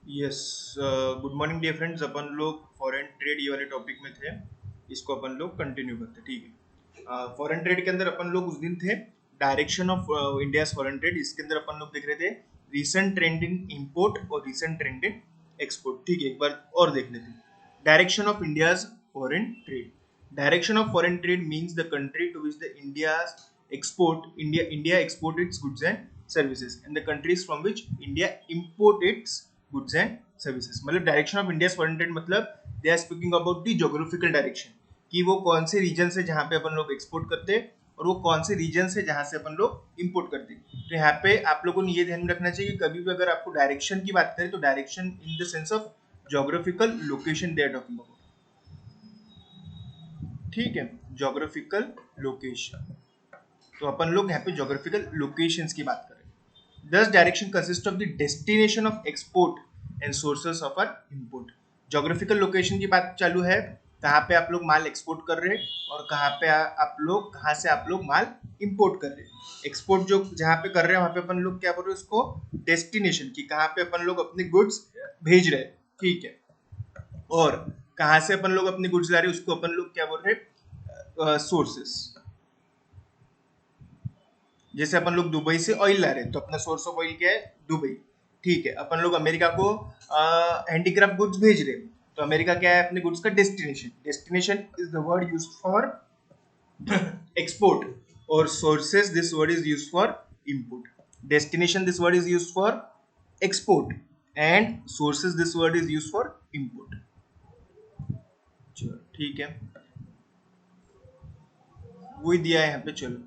Yes. Good morning dear friends. अपन लोग foreign trade ये वाले टॉपिक में थे। इसको अपन लोग कंटिन्यू करते, ठीक है। फॉरेन ट्रेड के अंदर अपन लोग उस दिन थे direction of India foreign trade. इसके अंदर अपन लोग देख रहे थे रीसेंट ट्रेंड इन इंपोर्ट और रीसेंट ट्रेंड इन एक्सपोर्ट। ठीक है, एक बार और देख लेते हैं। Direction of India's foreign trade. Direction of foreign trade means the country to which the India export its goods and services and the countries from which India import its goods and services। मतलब direction of India foreign trade मतलब they are speaking about the geographical direction, कि वो कौन से reason से जहाँ पे अपन लोग एक्सपोर्ट करते हैं और वो कौन से रीजन से जहाँ से अपन लोग इंपोर्ट करते हैं। तो यहाँ पे आप लोगों ने ये ध्यान में रखना चाहिए कि कभी भी अगर आपको डायरेक्शन की बात करें तो direction in the sense of geographical location they are talking about. ठीक है, ज्योग्राफिकल लोकेशन। तो अपन लोग यहाँ पे ज्योग्राफिकल लोकेशंस की बात करें। This direction consist of the destination of export and sources of our import. Geographical location की बात चालू है, कहाँ पे आप लोग माल एक्सपोर्ट कर रहे हैं और कहाँ से आप लोग माल इंपोर्ट कर रहे हैं। एक्सपोर्ट जो जहाँ पे कर रहे हैं वहां पे अपन लोग क्या बोल रहे हैं उसको डेस्टिनेशन, की कहाँ पे अपन लोग अपने गुड्स भेज रहे हैं। ठीक है, और कहाँ से अपन लोग अपने गुड्स ला रहे हैं उसको अपन लोग क्या बोल रहे हैं सोर्सेस। जैसे अपन लोग दुबई से ऑयल ला रहे हैं तो अपना सोर्स ऑफ ऑयल क्या है, दुबई। ठीक है, अपन लोग अमेरिका को हैंडीक्राफ्ट गुड्स भेज रहे हैं तो अमेरिका क्या है अपने गुड्स का destination. Destination is the word used for export और sources this word is used for import. Destination this word is used for export and sources this word is used for import. चलो ठीक है, वही दिया है यहाँ पे। चलो,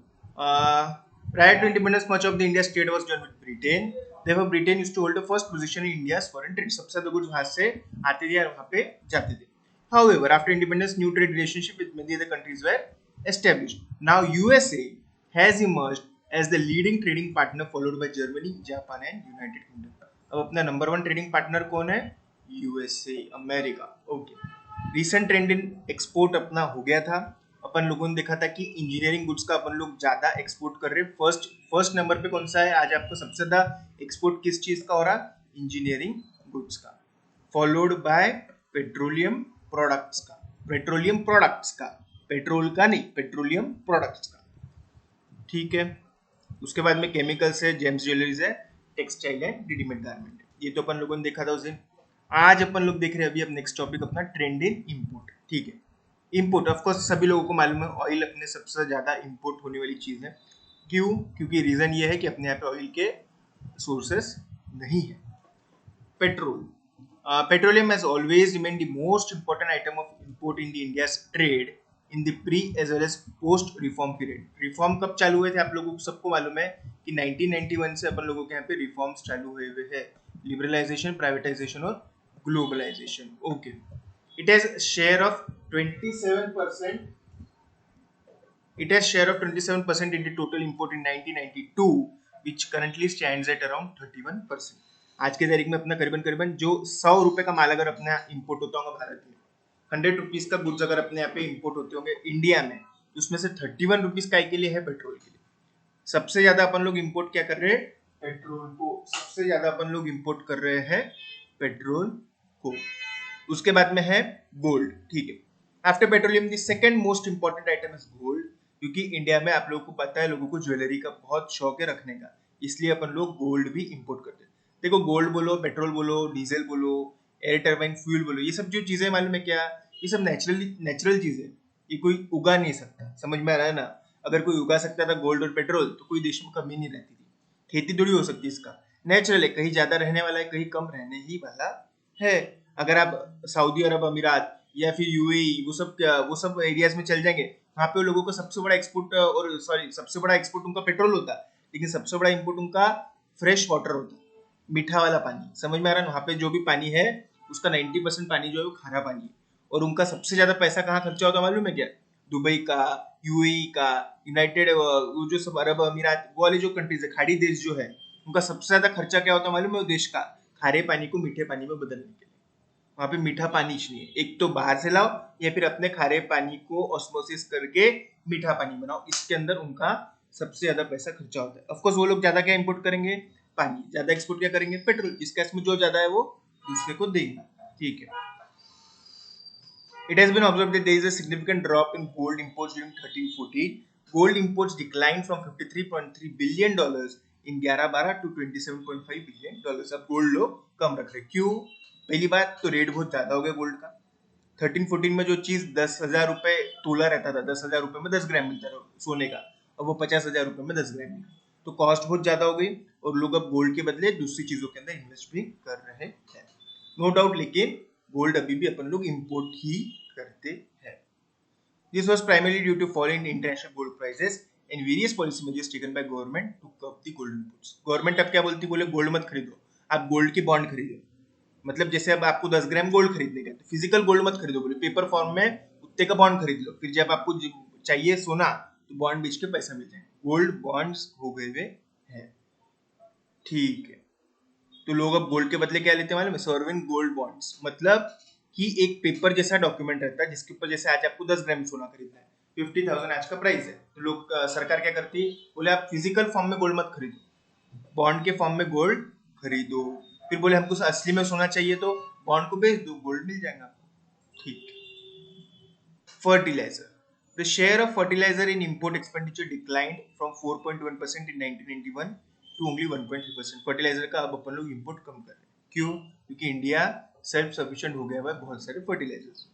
prior to independence much of the India trade was done with Britain। therefore Britain used to hold the first position in India's foreign trade। सबसे ज्यादा गुड्स वहां से आते थे और वहां पे जाते थे। However, after independence, new trade relationship with many other countries were established। Now USA has emerged as the leading trading partner, followed by Germany, Japan and United Kingdom। अब अपना नंबर वन ट्रेडिंग पार्टनर कौन है? USA, America. Okay, recent trend in export अपना हो गया था। अपन लोगों ने देखा था कि इंजीनियरिंग गुड्स का अपन लोग ज्यादा एक्सपोर्ट कर रहे हैं। फर्स्ट फर्स्ट नंबर पे कौन सा है आज आपको सबसे ज्यादा एक्सपोर्ट किस चीज का हो रहा? इंजीनियरिंग गुड्स का, फॉलोड बाय पेट्रोलियम प्रोडक्ट्स का। पेट्रोलियम प्रोडक्ट्स का, पेट्रोल का नहीं, पेट्रोलियम प्रोडक्ट्स का। ठीक है, उसके बाद में केमिकल्स है, जेम्स ज्वेलरीज है, टेक्सटाइल है, रेडीमेड गारमेंट। ये तो अपन लोगों ने देखा था उस दिन। आज अपन लोग देख रहे हैं अभी अब नेक्स्ट टॉपिक अपना ट्रेंड इन इंपोर्ट। ठीक है, इंपोर्ट ऑफ कोर्स सभी लोगों को मालूम है ऑयल अपने सबसे ज्यादा इंपोर्ट होने वाली चीज है। क्यों? क्योंकि रीजन ये है कि अपने यहाँ पे ऑयल के सोर्सेस नहीं है। Petrol, petroleum has always remained the most important item of import in the India's trade in the pre as well as post reform period। Reform कब चालू हुए थे आप लोगों को सबको मालूम है कि 1991 से अपन लोगों के यहाँ पे रिफॉर्म्स चालू हुए हुए हैं। लिबरलाइजेशन, प्राइवेटाइजेशन और globalisation. Okay, it has share of 27%। It has share of 27% in the total import in 1992, which currently stands at around 31%। आज के तारीख में अपना करीबन करीबन जो 100 रुपए का माल अगर अपने इंपोर्ट होता होगा भारत में, 100 रुपीज का गुड्स अगर अपने यहाँ पे इंपोर्ट होते होंगे इंडिया में, तो उसमें से 31 रुपीज का के लिए है पेट्रोल के लिए। सबसे ज्यादा अपन लोग इंपोर्ट क्या कर रहे हैं? पेट्रोल को। सबसे ज्यादा अपन लोग इंपोर्ट कर रहे हैं पेट्रोल को। उसके बाद में है गोल्ड। ठीक है, after petroleum the second most important item is gold. क्योंकि इंडिया में आप लोगों को पता है लोगों को ज्वेलरी का बहुत शौक है रखने का, इसलिए अपन लोग गोल्ड भी इंपोर्ट करते हैं। देखो, गोल्ड बोलो, पेट्रोल बोलो, डीजल बोलो, एयर टर्बाइन फ्यूल बोलो, ये सब जो चीजें मालूम है क्या, ये सब नेचुरल चीजें, ये कोई उगा नहीं सकता। समझ में आ रहा है ना? अगर कोई उगा सकता था गोल्ड और पेट्रोल तो कोई देश में कमी नहीं रहती थी। खेती थोड़ी हो सकती है इसका, नेचुरल है, कहीं ज्यादा रहने वाला है, कहीं कम रहने ही वाला है। अगर आप सऊदी अरब अमीरात या फिर यूएई वो सब एरियाज में चल जाएंगे, वहाँ पे लोगों का सबसे बड़ा एक्सपोर्ट और सॉरी सबसे बड़ा एक्सपोर्ट उनका पेट्रोल होता है, लेकिन सबसे बड़ा इंपोर्ट उनका फ्रेश वाटर होता है, मीठा वाला पानी। समझ में आ रहा है? वहाँ पे जो भी पानी है उसका 90% पानी जो है वो खारा पानी है। और उनका सबसे ज्यादा पैसा कहाँ खर्चा होता है मालूम है क्या? दुबई का, यूएई का, यूनाइटेड वो जो सब अरब अमीरात वो वाले जो कंट्रीज है, खाड़ी देश जो है, उनका सबसे ज्यादा खर्चा क्या होता है मालूम है? वो देश का खारे पानी को मीठे पानी में बदलने के लिए। वहां पे मीठा पानी चाहिए, एक तो बाहर से लाओ या फिर अपने खारे पानी को ऑस्मोसिस करके मीठा पानी बनाओ। इसके अंदर उनका सबसे ज्यादा पैसा खर्चा होता है। ऑफकोर्स वो लोग ज्यादा क्या इंपोर्ट करेंगे? पानी। ज्यादा एक्सपोर्ट क्या करेंगे? पेट्रोल। जिसका इसमें जो ज्यादा है वो दूसरे को देंगे, ठीक है। It has been observed that there is a significant drop in gold imports during 13-14. Gold imports declined from $53.3 billion in 11-12 to $27.5 billion. अब गोल्ड लोग कम रख रहे, क्यों? पहली बात तो रेट बहुत ज्यादा हो गया गोल्ड का। 13-14 में जो चीज 10,000 रुपए तोला रहता था, 10,000 रुपए में 10 ग्राम मिलता था सोने का, अब वो 50,000 रुपए में 10 ग्राम मिलता, तो कॉस्ट बहुत ज्यादा हो गई और लोग अब गोल्ड के बदले दूसरी चीजों के अंदर इन्वेस्ट भी कर रहे हैं, नो डाउट। लेकिन गोल्ड अभी भी अपन लोग इंपोर्ट ही करते हैं। This was primarily due to fall in international gold prices and various policy measures taken by government to curb the gold imports. Government अब क्या बोलती, बोले गोल्ड मत खरीदो, आप गोल्ड के बॉन्ड खरीदो। मतलब जैसे अब आपको 10 ग्राम गोल्ड खरीदने का, तो फिजिकल गोल्ड मत खरीदो, बोले पेपर फॉर्म में उतने का बॉन्ड खरीद लो, फिर जब आपको चाहिए सोना तो बॉन्ड बेच के पैसा मिल जाए। गोल्ड बॉन्ड्स हो गए हुए हैं, ठीक है। तो लोग अब गोल्ड के बदले क्या लेते हैं मालूम है? सॉवरेन गोल्ड बॉन्ड्स, मतलब कि एक पेपर जैसा डॉक्यूमेंट रहता है जिसके ऊपर जैसे आज आपको 10 ग्राम सोना खरीदना है, 50,000 आज का प्राइस है, तो लोग सरकार क्या करती है, बोले आप फिजिकल फॉर्म में गोल्ड मत खरीदो, बॉन्ड के फॉर्म में गोल्ड खरीदो। फिर बोले हमको असली में सोना चाहिए तो बॉन्ड को बेच दो, गोल्ड मिल जाएगा आपको, ठीक। Fertiliser, the share of fertilizer in import expenditure declined from 4.1% in 1991 to only 1.3%। Fertiliser का अब अपन लोग इंपोर्ट कम कर रहे हैं, क्यों? क्योंकि इंडिया सेल्फ सफिशिएंट हो गया है बहुत सारे फर्टिलाइजर्स,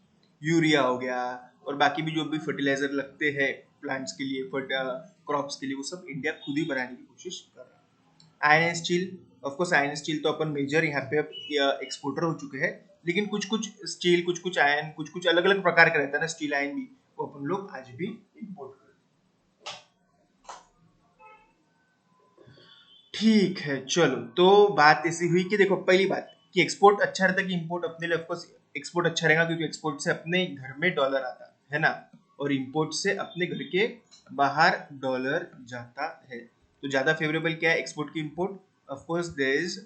यूरिया हो गया और बाकी भी जो भी फर्टिलाइजर लगते हैं प्लांट्स के लिए, क्रॉप्स के लिए, वो सब इंडिया खुद ही बनाने की कोशिश कर रहा है। Iron steel, of course iron steel तो अपन मेजर यहाँ पे एक्सपोर्टर हो चुके हैं, लेकिन कुछ कुछ स्टील, कुछ कुछ आयरन, कुछ कुछ अलग अलग प्रकार का रहता है ना स्टील आयरन भी, वो अपन लोग आज भी इंपोर्ट करते हैं, ठीक है। चलो, तो बात ऐसी हुई कि देखो, पहली बात कि एक्सपोर्ट अच्छा रहता है कि इंपोर्ट? अपने लिए ऑफकोर्स एक्सपोर्ट अच्छा रहेगा, क्योंकि एक्सपोर्ट से अपने घर में डॉलर आता है ना, और इंपोर्ट से अपने घर के बाहर डॉलर जाता है। तो ज्यादा फेवरेबल क्या है, एक्सपोर्ट की import? Of course there is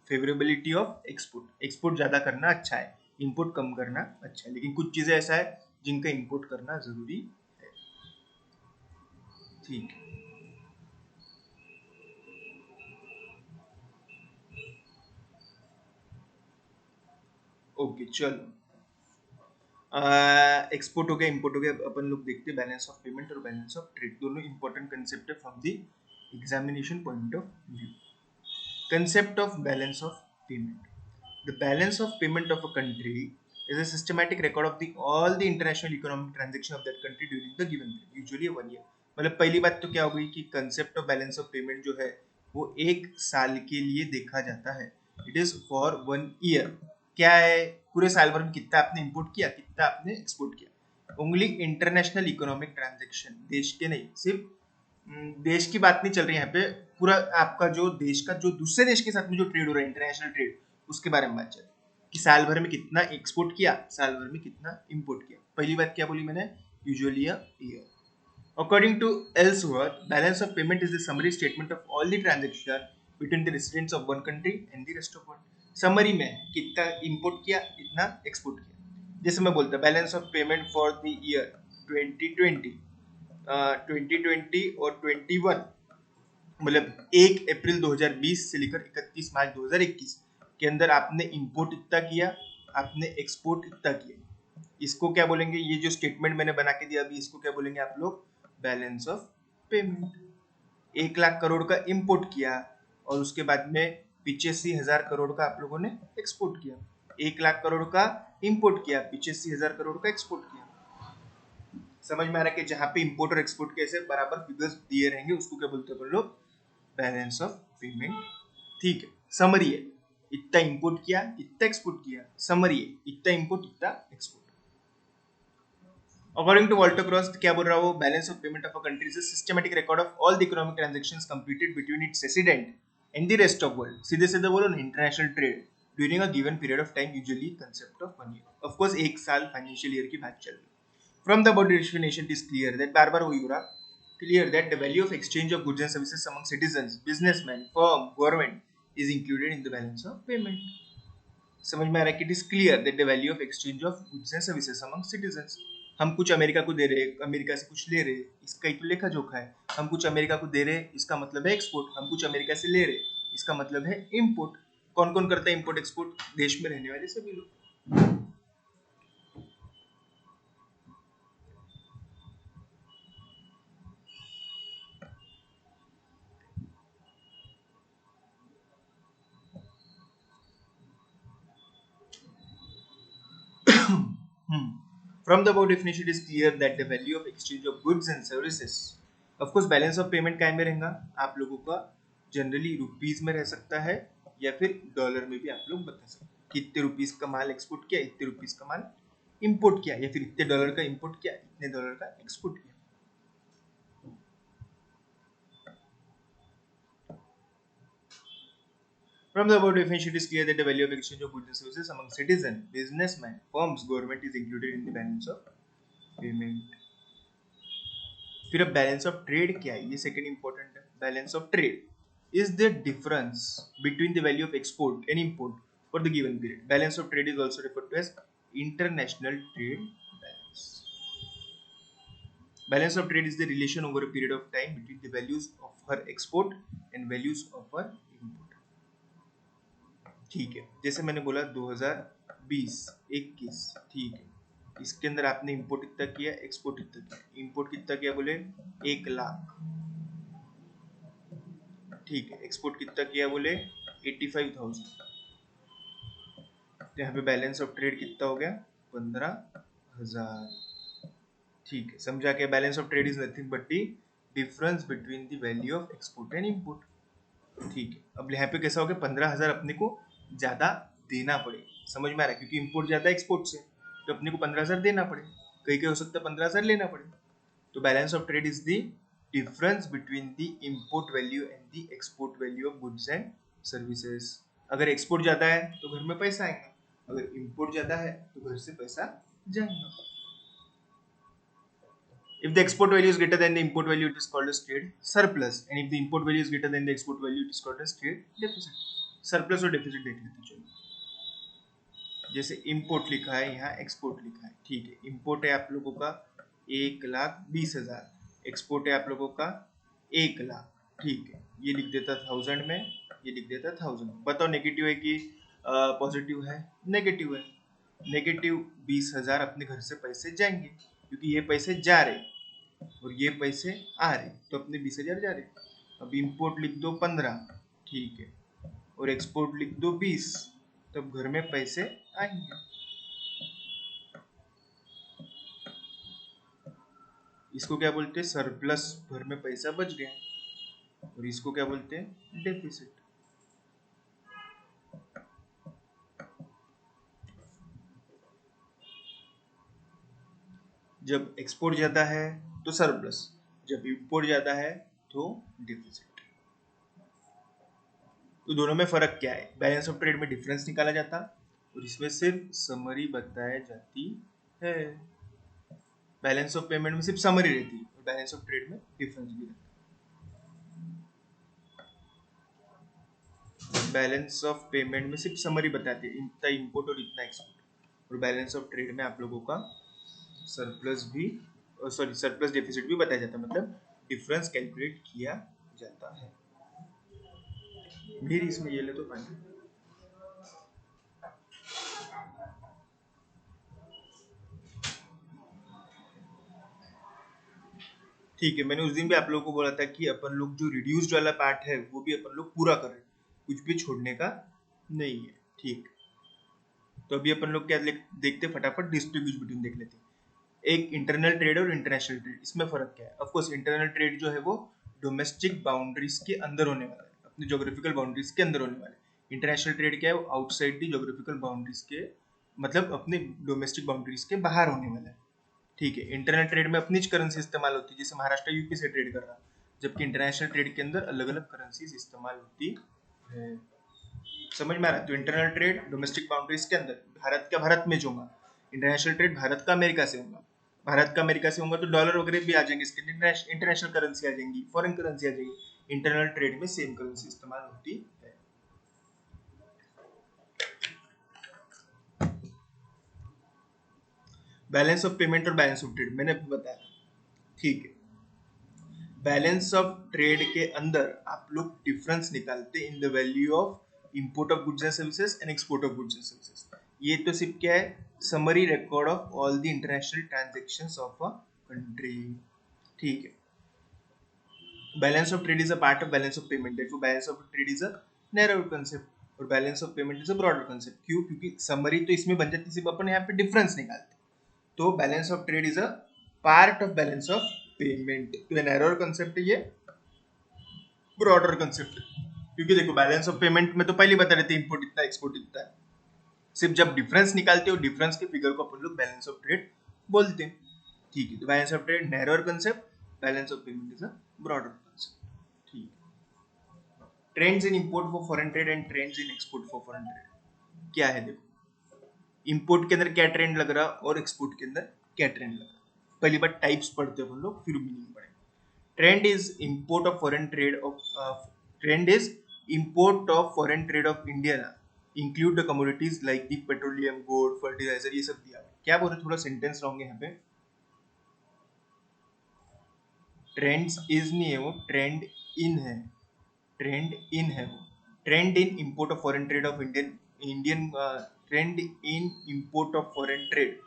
favourability of export. Export ज्यादा करना अच्छा है, इंपोर्ट कम करना अच्छा है, लेकिन कुछ चीजें ऐसा है जिनका इंपोर्ट करना जरूरी है, ठीक है। ओके, चलो, एक्सपोर्ट हो गया, इंपोर्ट हो गया, अपन लोग देखते हैं बैलेंस ऑफ पेमेंट और बैलेंस ऑफ ट्रेड, दोनों इंपॉर्टेंट कंसेप्ट है from the examination point of view. Concept of balance of payment, the balance of payment of a country is a systematic record of the all the international economic transaction of that country during the given period, usually 1 year। मतलब पहली बात तो क्या हो गई कि concept of balance of payment जो है वो एक साल के लिए देखा जाता है, इट इज फॉर 1 ईयर। क्या है, पूरे साल भर में कितना आपने इंपोर्ट किया, कितना आपने एक्सपोर्ट किया। ओनली इंटरनेशनल इकोनॉमिक ट्रांजेक्शन, देश के नहीं, सिर्फ देश की बात नहीं चल रही है यहाँ पे, पूरा आपका जो देश का जो दूसरे देश के साथ में जो ट्रेड हो रहा है, इंटरनेशनल ट्रेड, उसके बारे में बात चल रही है कि साल भर में कितना एक्सपोर्ट किया, साल भर में कितना इंपोर्ट किया। पहली बात क्या बोली मैंने, usually a year. According to Ellsworth, balance of payment is the summary statement of all the transaction between the residents of one country and the rest of world। Summary में कितना इंपोर्ट किया, कितना एक्सपोर्ट किया। जैसे मैं बोलता balance of payment for the year 2020, 2020 और 21, मतलब 1 अप्रैल 2020 से लेकर 31 मार्च 2021 के अंदर आपने इंपोर्ट इतना किया, आपने एक्सपोर्ट इतना किया। इसको क्या बोलेंगे, ये जो स्टेटमेंट मैंने बना के दिया अभी, इसको क्या बोलेंगे आप लोग, balance of payment. 1 lakh crore का इंपोर्ट किया और उसके बाद में 85,000 करोड़ का आप लोगों ने एक्सपोर्ट किया। 1 लाख करोड़ का इंपोर्ट किया, 85,000 करोड़ का एक्सपोर्ट किया। समझ में आ रहा है कि जहां पे इंपोर्ट और एक्सपोर्ट के ऐसे बराबर फिगर्स दिए रहेंगे उसको क्या बोलते हैं लोग, बैलेंस ऑफ पेमेंट, ठीक है। समरी है, इतना इंपोर्ट किया, इतना एक्सपोर्ट किया। समरी है, इतना इंपोर्ट, इतना export. According to Walter Cross, क्या बोल रहा है वो, balance of payment of a country is a systematic record of all the economic transactions completed between its resident and the rest of world. सीधे सीधे बोलो ना, international trade during a given period of time, usually concept of 1 year. Of course एक साल financial year की बात चल रही है। From the about definition it is clear that, बार बार वही हो रहा, clear that the value of exchange of goods and services among citizens, businessmen, firm, government is included in the balance of payment। समझ में आ रहा है कि it is clear that the value of exchange of goods and services among citizens. हम कुछ America को दे रहे, America से कुछ ले रहे, इसका एक लेखा जोखा है। हम कुछ अमेरिका को दे रहे, इसका मतलब है एक्सपोर्ट। हम कुछ अमेरिका से ले रहे, इसका मतलब है इंपोर्ट। कौन कौन करता है इंपोर्ट एक्सपोर्ट? देश में रहने वाले सभी लोग। From the above definition, it is clear that the value of exchange of goods and services, of course, balance of payment काय में रहेगा आप लोगों का? जनरली रुपीज में रह सकता है या फिर डॉलर में भी आप लोग बता सकते हैं कि इतने रुपीज का माल एक्सपोर्ट किया, इतने रुपीज का माल इंपोर्ट किया, या फिर इतने डॉलर का इंपोर्ट किया, इतने डॉलर का एक्सपोर्ट किया। From the above definition, it is clear that the value of exchange of goods and services among citizens, businessmen, firms, government is included in the balance of payment. फिर अब balance of trade क्या है? ये second important है। Balance of trade is the difference between the value of export and import for the given period. Balance of trade is also referred to as international trade balance. Balance of trade is the relation over a period of time between the values of her export and values of her import. ठीक है, जैसे मैंने बोला 2020, 21, ठीक है, इसके अंदर आपने इंपोर्ट कितना किया, एक्सपोर्ट कितना किया। इंपोर्ट कितना किया बोले 1 लाख, ठीक है। एक्सपोर्ट कितना किया बोले 85,000। तो यहाँ पे बैलेंस ऑफ ट्रेड कितना हो गया 15,000। ठीक है, समझा? क्या balance of trade is nothing but the difference between the value of export and import. ठीक है, अब यहाँ पे कैसा हो गया 15,000 अपने को ज्यादा देना पड़े। समझ में आ रहा है? क्योंकि इंपोर्ट ज्यादा एक्सपोर्ट से, तो अपने को 15,000 देना पड़े। कहीं कहीं हो सकता है 15,000 लेना पड़े। तो balance of trade is the difference between the import value and the export value of goods and services. अगर एक्सपोर्ट ज्यादा है तो घर में पैसा आएगा, अगर इंपोर्ट ज्यादा है तो घर से पैसा जाएगा। If the export value is greater than the import value, it is called as trade surplus, and if the import value is greater than the export value, it is called as trade deficit. Surplus और deficit देख लेते चलो। जैसे import लिखा है, यहाँ export लिखा है, ठीक है। import है आप लोगों का 1,20,000, export है आप लोगों का 1 लाख, ठीक है। ये लिख देता 1000 में, ये लिख देता 1000। बताओ नेगेटिव है कि पॉजिटिव है? नेगेटिव है। नेगेटिव 20,000 अपने घर से पैसे जाएंगे, क्योंकि ये पैसे जा रहे और ये पैसे आ रहे, तो अपने 20,000 जा रहे। अब इंपोर्ट लिख दो 15, ठीक है, और एक्सपोर्ट लिख दो 20, तब घर में पैसे आएंगे। इसको क्या बोलते हैं? सरप्लस, घर में पैसा बच गया। और इसको क्या बोलते हैं? डेफिसिट। जब एक्सपोर्ट ज्यादा है तो सरप्लस, जब इंपोर्ट ज्यादा है तो डेफिसिट। तो दोनों में फर्क क्या है? बैलेंस ऑफ ट्रेड में डिफरेंस निकाला जाता और इसमें सिर्फ समरी बताई जाती है। बैलेंस ऑफ पेमेंट में सिर्फ समरी रहती है और बैलेंस ऑफ ट्रेड में डिफरेंस भी रहता है। बैलेंस ऑफ पेमेंट में सिर्फ समरी बताती है, इतना इंपोर्ट और इतना एक्सपोर्ट, और बैलेंस ऑफ ट्रेड में आप लोगों का सरप्लस भी, सॉरी, सरप्लस डेफिसिट भी बताया जाता है, मतलब डिफरेंस कैलकुलेट किया जाता है। फिर इसमें ये ले तो पानी। ठीक है, मैंने उस दिन भी आप लोगों को बोला था कि अपन लोग जो रिड्यूस्ड वाला पार्ट है वो भी अपन लोग पूरा करें, कुछ भी छोड़ने का नहीं है। ठीक, तो अभी अपन लोग क्या देखते फटाफट डिस्ट्रीब्यूट बिटवीन देख लेते हैं। एक इंटरनल ट्रेड और इंटरनेशनल ट्रेड, इसमें फर्क क्या है? ऑफ कोर्स इंटरनल ट्रेड जो है वो डोमेस्टिक बाउंड्रीज के अंदर होने वाला है, अपनी ज्योग्राफिकल बाउंड्रीज के अंदर होने वाला है। इंटरनेशनल ट्रेड क्या है? वो आउटसाइड दी ज्योग्राफिकल बाउंड्रीज के, मतलब अपने डोमेस्टिक बाउंड्रीज के बाहर होने वाला है। ठीक है, इंटरनल ट्रेड में अपनी करेंसी इस्तेमाल होती है, जैसे महाराष्ट्र यूपी से ट्रेड कर रहा है, जबकि इंटरनेशनल ट्रेड के अंदर अलग अलग करेंसीज इस्तेमाल होती है। समझ में आ रहा है? तो इंटरनल ट्रेड डोमेस्टिक बाउंड्रीज के अंदर, भारत का भारत में जो होगा। इंटरनेशनल ट्रेड भारत का अमेरिका से होगा, भारत का अमेरिका से होगा तो डॉलर वगैरह भी आ जाएंगे, इसके इंटरनेशनल करेंसी आ जाएंगी, फॉरेन करेंसी आ जाएगी। इंटरनल ट्रेड में सेम करेंसी इस्तेमाल होती है। बैलेंस ऑफ पेमेंट और बैलेंस ऑफ ट्रेड मैंने अभी बताया, ठीक है। बैलेंस ऑफ ट्रेड के अंदर आप लोग डिफरेंस निकालते in the value of import of goods and services and export of goods and services. ये तो सिर्फ क्या है, summary record of all the international transactions of a country. ठीक है, balance of trade is a part of balance of payment. देखो balance of trade is a narrow concept और balance of payment is a broader concept. क्यों? क्योंकि summary तो इसमें बन जाती, सिर्फ अपन यहाँ पे डिफरेंस निकालते। तो balance of trade is a part of balance of payment. तो ये नैरो कंसेप्ट है, ये ब्रॉडर कंसेप्ट। क्योंकि देखो बैलेंस ऑफ पेमेंट में तो पहले बता रहे थे इंपोर्ट इतना एक्सपोर्ट इतना है, सिर्फ जब डिफरेंस निकालते हो डिफरेंस के फिगर को अपन लोग बैलेंस ऑफ ट्रेड बोलते हैं। ठीक है, तो balance of trade narrow concept, balance of payment is a broader concept. ठीक है, trends in import for foreign trade and trends in export for foreign trade क्या है? देखो इंपोर्ट के अंदर क्या ट्रेंड लग रहा और एक्सपोर्ट के अंदर क्या ट्रेंड लग रहा। पहली बार टाइप्स पढ़ते हैं अपन लोग, फिर मीनिंग पढ़ेंगे। Trend is import of foreign trade of trend is import of foreign trade of India include the commodities like the petroleum, gold, fertiliser, ये सब दिया है। क्या बोल रहे, थोड़ा सेंटेंस रॉन्ग है यहाँ पे। ट्रेंड्स इज नहीं है वो, ट्रेंड इन है, ट्रेंड इन है वो। Trend in import of foreign trade of Indian trend in import of foreign trade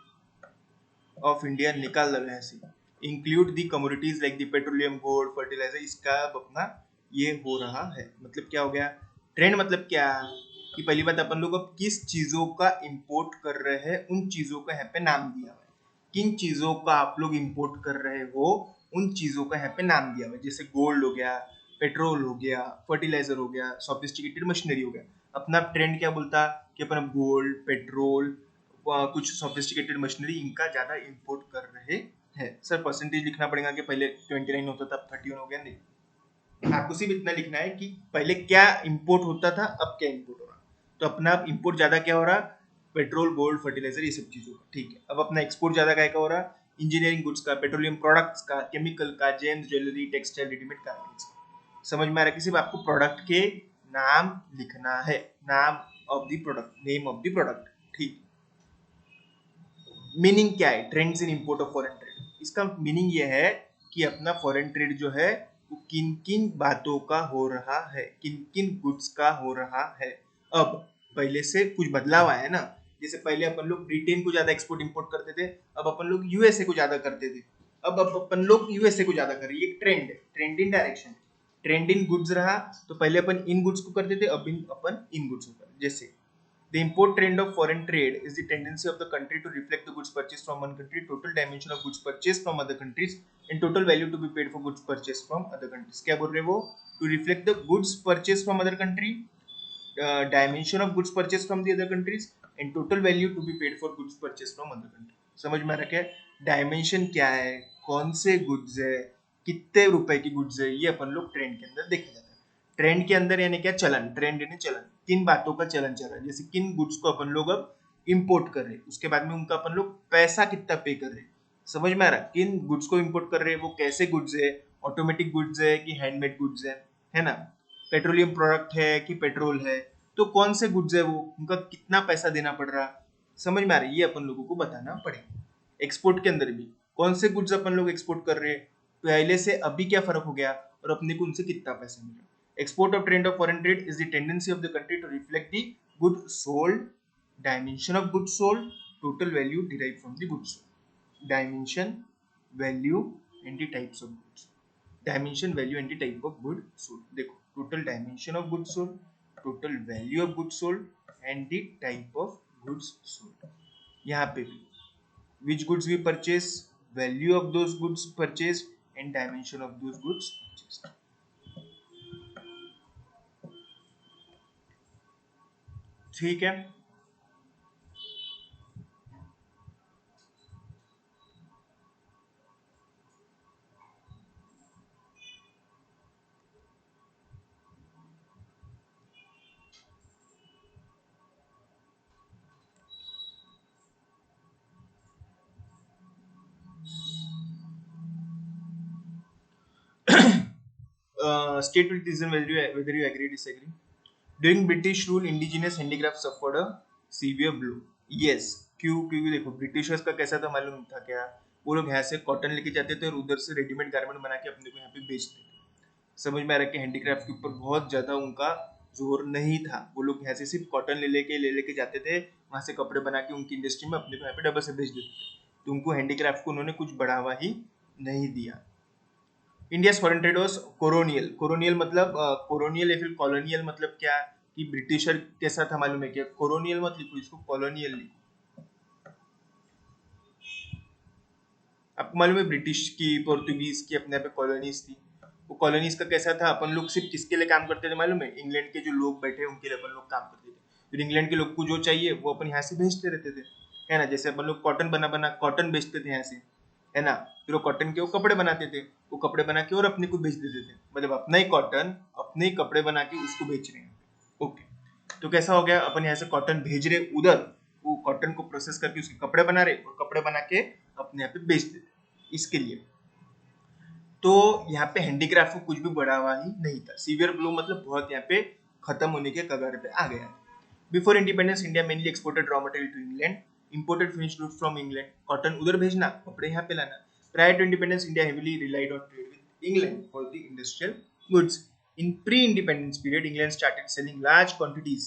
of India निकाल रहे हैं ऐसे, include the commodities like the petroleum, gold, fertiliser, इसका अपना ये हो रहा है। मतलब क्या हो गया, ट्रेंड मतलब क्या कि पहली बात अपन लोग अब किस चीजों का इंपोर्ट कर रहे हैं, उन चीजों का यहाँ पे नाम दिया हुआ है। किन चीजों का आप लोग इंपोर्ट कर रहे हो, उन चीजों का यहाँ पे नाम दिया हुआ है। जैसे गोल्ड हो गया, पेट्रोल हो गया, फर्टिलाइजर हो गया, सोफिस्टिकेटेड मशीनरी हो गया। अपना ट्रेंड क्या बोलता कि अपन गोल्ड, पेट्रोल, कुछ सोफिस्टिकेटेड मशीनरी, इनका ज्यादा इंपोर्ट कर रहे हैं। सर परसेंटेज लिखना पड़ेगा कि पहले 29 होता था अब 31 हो गया? नहीं, आपको सिर्फ इतना लिखना है कि पहले क्या इंपोर्ट होता था अब क्या इंपोर्ट हो रहा। तो अपना इंपोर्ट ज्यादा क्या हो रहा, पेट्रोल, गोल्ड, फर्टिलाइजर, ये सब चीजों का। ठीक है, अब अपना एक्सपोर्ट ज्यादा क्या हो रहा, इंजीनियरिंग गुड्स का, पेट्रोलियम प्रोडक्ट्स का, केमिकल का, James, jewellery, textile, readymade garments का। समझ में आ रहा है कि सिर्फ आपको प्रोडक्ट के नाम लिखना है, नाम of the product, name of the product. ठीक, मीनिंग क्या है trends in import of foreign trade? इसका मीनिंग ये है कि अपना फॉरेन ट्रेड जो है वो किन किन बातों का हो रहा है, किन किन गुड्स का हो रहा है। अब पहले से कुछ बदलाव आया है ना, जैसे पहले अपन लोग ब्रिटेन को ज्यादा एक्सपोर्ट इंपोर्ट करते थे, अब अपन लोग यूएसए को ज्यादा करते थे। अब अपन लोग यूएसए को ज्यादा कर रहे हैं, ये ट्रेंड है, ट्रेंड इन डायरेक्शन। ट्रेंड इन गुड्स रहा तो पहले अपन इन गुड्स को करते थे, अब अपन इन गुड्स को कर। जैसे the import trend of foreign trade is the tendency of the country to reflect the goods purchased from one country, total dimension of goods purchased from other countries, and total value to be paid for goods purchased from other countries. क्या बोल रहे वो, to reflect the goods purchased from other country, dimension of goods purchased from the other countries, and total value to be paid for goods purchased from other countries. समझ में आ रहा है? Dimension क्या है, कौन से गुड्स है, कितने रुपए की गुड्स है, ये अपन लोग ट्रेंड के अंदर देखा जाता है। ट्रेंड के अंदर यानी क्या, चलन, ट्रेंड यानी चलन, किन बातों का चलन चल रहा है। जैसे किन गुड्स को अपन लोग अब इंपोर्ट कर रहे हैं, उसके बाद में उनका अपन लोग पैसा कितना पे कर रहे हैं। समझ में आ रहा है? किन गुड्स को इंपोर्ट कर रहे हैं, वो कैसे गुड्स है, ऑटोमेटिक गुड्स है कि हैंडमेड गुड्स है ना, पेट्रोलियम प्रोडक्ट है कि पेट्रोल है, तो कौन से गुड्स है वो, उनका कितना पैसा देना पड़ रहा। समझ में आ रही है? ये अपन लोगों को बताना पड़ेगा। एक्सपोर्ट के अंदर भी कौन से गुड्स अपन लोग एक्सपोर्ट कर रहे हैं, पहले से अभी क्या फर्क हो गया और अपने को उनसे कितना पैसा मिल रहा। Export of trend of foreign trade is the tendency of the country to reflect the goods sold, dimension of goods sold, total value derived from the goods sold. Dimension, value and the types of goods. Dimension, value and the type of good sold. देखो total dimension of goods sold, total value of goods sold and the type of goods sold. यहाँ पे भी which goods we purchase, value of those goods purchased and dimension of those goods purchased. ठीक है, state with reason whether you agree disagree. During British rule, indigenous handicrafts suffered a severe blow. Yes, क्यों? क्योंकि देखो Britishers का कैसा था मालूम था क्या, वो लोग यहाँ से कॉटन लेके जाते थे और उधर से रेडीमेड गारमेंट बना के अपने को यहाँ पे बेचते थे। समझ में आ रहा है कि हैंडीक्राफ्ट के ऊपर बहुत ज्यादा उनका जोर नहीं था। वो लोग यहाँ से सिर्फ कॉटन ले लेके जाते थे, वहां से कपड़े बना के उनकी इंडस्ट्री में अपने को यहाँ पे डबल से भेज देते थे। तो उनको हैंडीक्राफ्ट को उन्होंने कुछ बढ़ावा ही नहीं दिया। India foreign trade was colonial. Colonial मतलब कोरोनियल या फिर कॉलोनियल मतलब क्या, कि ब्रिटिशर के साथ था, मालूम है क्या? कोरोनियल मत लिखो इसको, कॉलोनियल लिखो। आपको मालूम है ब्रिटिश की, पोर्तुगीज की अपने पे कॉलोनीज थी। वो कॉलोनीज का कैसा था, अपन लोग सिर्फ किसके लिए काम करते थे मालूम है? इंग्लैंड के जो लोग बैठे उनके लिए अपन लोग काम करते थे। फिर इंग्लैंड के लोग को जो चाहिए वो अपन यहाँ से भेजते रहते थे, है ना। जैसे अपन लोग कॉटन बना बना कॉटन बेचते थे यहाँ से, है ना। फिर वो कॉटन के वो कपड़े बनाते थे, वो कपड़े बना के और अपने को बेच देते थे, मतलब अपना ही कॉटन अपने ही कपड़े बना के उसको बेच रहे हैं। ओके, तो कैसा हो गया, अपन यहाँ से कॉटन भेज रहे उधर, वो कॉटन को प्रोसेस करके उसके कपड़े बना रहे और कपड़े बना के अपने यहाँ पे बेच देते, इसके लिए। तो यहाँ पे हैंडीक्राफ्ट को कुछ भी बढ़ावा ही नहीं था। सीवियर ब्लो मतलब बहुत यहाँ पे खत्म होने के कगार पे आ गया। Before independence India mainly exported raw material to England, imported finished goods from England. Cotton उधर भेजना, कपड़े यहाँ पे लाना। Prior to independence India heavily relied on trade with England for the industrial goods. In pre-independence period, England started selling large quantities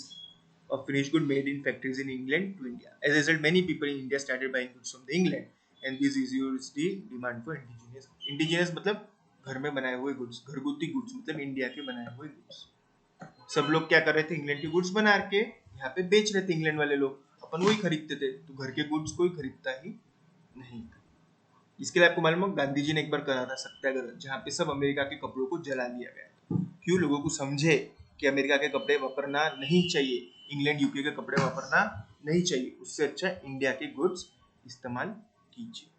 of finished good made in factories in England to India. As a result, many people in India started buying goods from the England, and this reduced the demand for indigenous. Indigenous मतलब घर में बनाए हुए goods, घरगुती goods मतलब India के बनाए हुए गुड्स। सब लोग क्या कर रहे थे, इंग्लैंड के गुड्स बना के यहाँ पे बेच रहे थे इंग्लैंड वाले लोग, अपन वही खरीदते थे। तो घर के गुड्स कोई खरीदता ही नहीं था। इसके लिए आपको मालूम है गांधी जी ने एक बार करा था सत्याग्रह, जहाँ पे सब अमेरिका के कपड़ों को जला दिया गया। क्यों? लोगों को समझे कि अमेरिका के कपड़े वापरना नहीं चाहिए, इंग्लैंड यूके के कपड़े वापरना नहीं चाहिए, उससे अच्छा इंडिया के गुड्स इस्तेमाल कीजिए।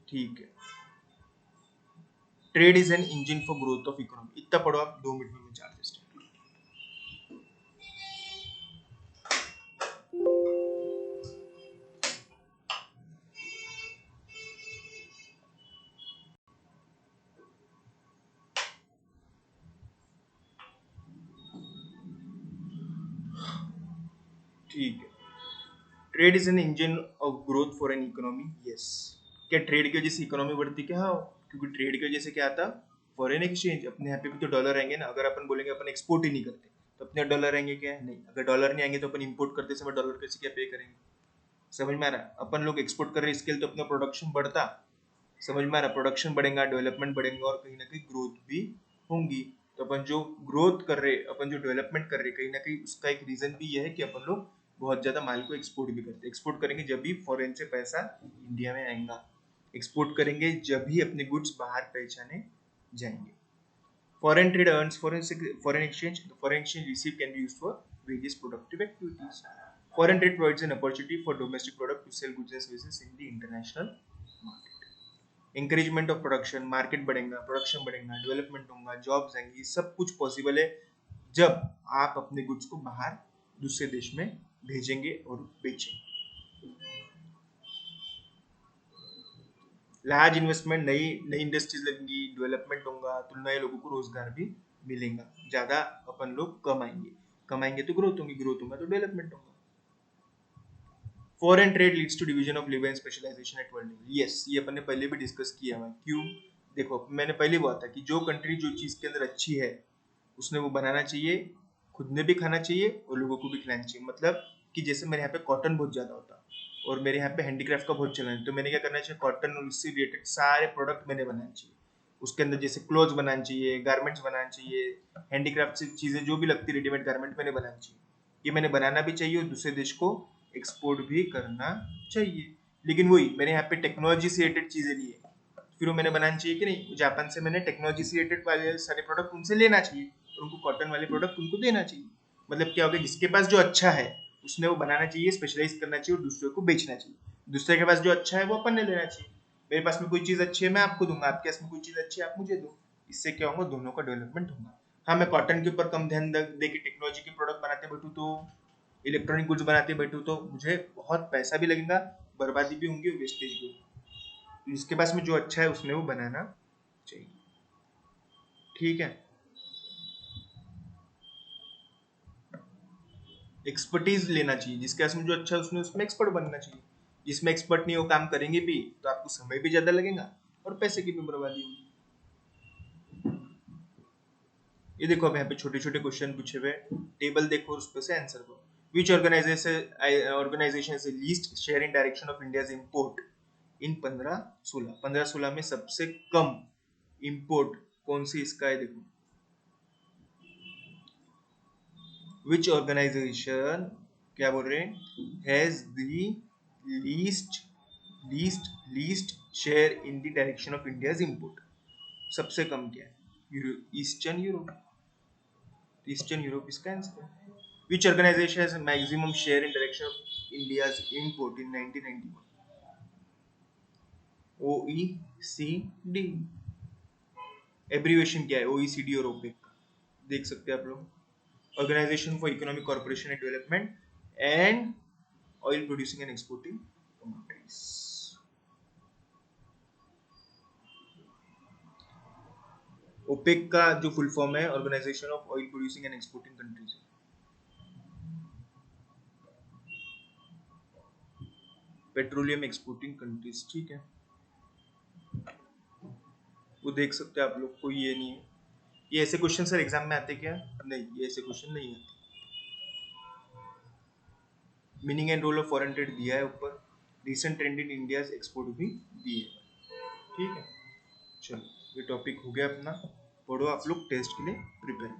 ठीक है। Trade is an engine for growth of economy. इतना पढ़ो आप 2 मिनट में चार टेस्ट। ठीक है। Trade is an engine of growth for an economy. Yes. क्या ट्रेड की वजह से इकोनॉमी बढ़ती? क्या? हाँ, क्योंकि ट्रेड की वजह से क्या आता? Foreign exchange. अपने यहाँ पे भी तो डॉलर आएंगे ना। अगर अपन बोलेंगे अपन एक्सपोर्ट ही नहीं करते तो अपने डॉलर आएंगे क्या? नहीं। अगर डॉलर नहीं आएंगे तो अपन इंपोर्ट करते समय डॉलर कैसे क्या पे करेंगे? समझ में आ रहा है? अपन लोग एक्सपोर्ट कर रहे हैं, इसके लिए तो अपना प्रोडक्शन बढ़ता। समझ में आ रहा? प्रोडक्शन बढ़ेगा, डेवलपमेंट बढ़ेगा और कहीं ना कहीं ग्रोथ भी होंगी। तो अपन जो ग्रोथ कर रहे, अपन जो डेवलपमेंट कर रहे, कहीं ना कहीं उसका एक रीजन भी यह है कि अपन लोग बहुत ज्यादा माल को एक्सपोर्ट भी करते हैं। एक्सपोर्ट करेंगे जब भी फॉरेन से पैसा इंडिया में आएगा, एक्सपोर्ट करेंगे जब भी अपने गुड्स बाहर पहचाने जाएंगे। Foreign trade earns foreign exchange. The foreign exchange received can be used for various productive activities. Foreign trade provides an opportunity for domestic product to sell goods and services in the international market. Encouragement of production, market बढ़ेगा, production बढ़ेगा, development होगा, jobs आएंगी, सब कुछ possible है जब आप अपने गुड्स को बाहर दूसरे देश में भेजेंगे और बेचेंगे। लार्ज इन्वेस्टमेंट, नई नई इंडस्ट्रीज लगेंगी, डेवलपमेंट होगा, तो नए लोगों को रोजगार भी मिलेगा, ज्यादा अपन लोग कमाएंगे, कमाएंगे तो ग्रोथ होगी, ग्रोथ होगा तो डेवलपमेंट होगा। Foreign trade leads to division of labour and specialisation at world level. Yes, ये अपन ने पहले भी डिस्कस किया हुआ है। क्यों? देखो, मैंने पहले बोला था कि जो कंट्री जो चीज के अंदर अच्छी है उसने वो बनाना चाहिए, खुद ने भी खाना चाहिए और लोगों को भी खिलाना चाहिए। मतलब कि जैसे मेरे यहाँ पे कॉटन बहुत ज्यादा होता और मेरे यहाँ पे हैंडीक्राफ्ट का बहुत चलन है, तो मैंने क्या करना चाहिए, कॉटन और उससे रिलेटेड सारे प्रोडक्ट मैंने बनाने चाहिए। उसके अंदर जैसे क्लोथ्स बनाना चाहिए, गारमेंट्स बनाना चाहिए, हैंडीक्राफ्ट से चीजें जो भी लगती है रेडीमेड गारमेंट मैंने बनाना चाहिए। ये मैंने बनाना भी चाहिए और दूसरे देश को एक्सपोर्ट भी करना चाहिए। लेकिन वही मेरे यहाँ पे टेक्नोलॉजी से रिलेटेड चीजें नहीं है, फिर वो मैंने बनाना चाहिए कि नहीं? जापान से मैंने टेक्नोलॉजी से रिलेटेड वाले सारे प्रोडक्ट उनसे लेना चाहिए और उनको कॉटन वाले प्रोडक्ट उनको देना चाहिए। मतलब क्या होगा, जिसके पास जो अच्छा है उसने वो बनाना चाहिए, स्पेशलाइज करना चाहिए और दूसरे को बेचना चाहिए। दूसरे के पास जो अच्छा है वो अपन ने लेना चाहिए। मेरे पास में कोई चीज अच्छी है मैं आपको दूंगा, आपके पास में कोई चीज अच्छी है आप मुझे दो। इससे क्या होगा, दोनों का डेवलपमेंट होगा। हाँ, मैं कॉटन के ऊपर कम ध्यान दे के टेक्नोलॉजी के प्रोडक्ट बनाते बैठू तो, इलेक्ट्रॉनिक गुड्स बनाते बैठू तो मुझे बहुत पैसा भी लगेगा, बर्बादी भी होंगी और वेस्टेज भी होगी। जिसके पास में जो अच्छा है उसने वो बनाना चाहिए। ठीक है। एक्सपर्टीज लेना चाहिए, जिसके पास में जो अच्छा है उसने उसमें एक्सपर्ट बनना चाहिए। जिसमें एक्सपर्ट नहीं हो काम करेंगे भी तो आपको समय भी ज्यादा लगेगा और पैसे की भी बर्बादी होगी। ये देखो अब यहाँ पे छोटे छोटे क्वेश्चन पूछे हुए, टेबल देखो और उस पर से आंसर करो। Which organisation is least share in direction of India's import in 15-16 में सबसे कम इंपोर्ट कौन सी इसका है देखो। विच ऑर्गेनाइजेशन क्या बोल रहे हैं, has the least least least share in the direction of India's import, सबसे कम क्या है, ईस्टर्न यूरोप। ईस्टर्न यूरोप इसका आंसर है। Which organization has maximum share in direction of India's import in 1991? OECD। Abbreviation क्या है OECD और OPEC का, देख सकते हैं आप लोग। Organisation for economic corporation and development and oil producing and exporting countries. OPEC का जो फुल फॉर्म है organisation of oil producing and exporting countries, petroleum exporting countries, ठीक है। वो देख सकते हैं आप लोग, कोई ये नहीं है। ये ऐसे क्वेश्चन सर एग्जाम में आते क्या? नहीं, ये ऐसे क्वेश्चन नहीं आते। Meaning and role of foreign trade दिया है ऊपर, recent trend in India export भी दिए है, ठीक है। चलो ये टॉपिक हो गया अपना, पढ़ो आप लोग टेस्ट के लिए प्रिपेयर।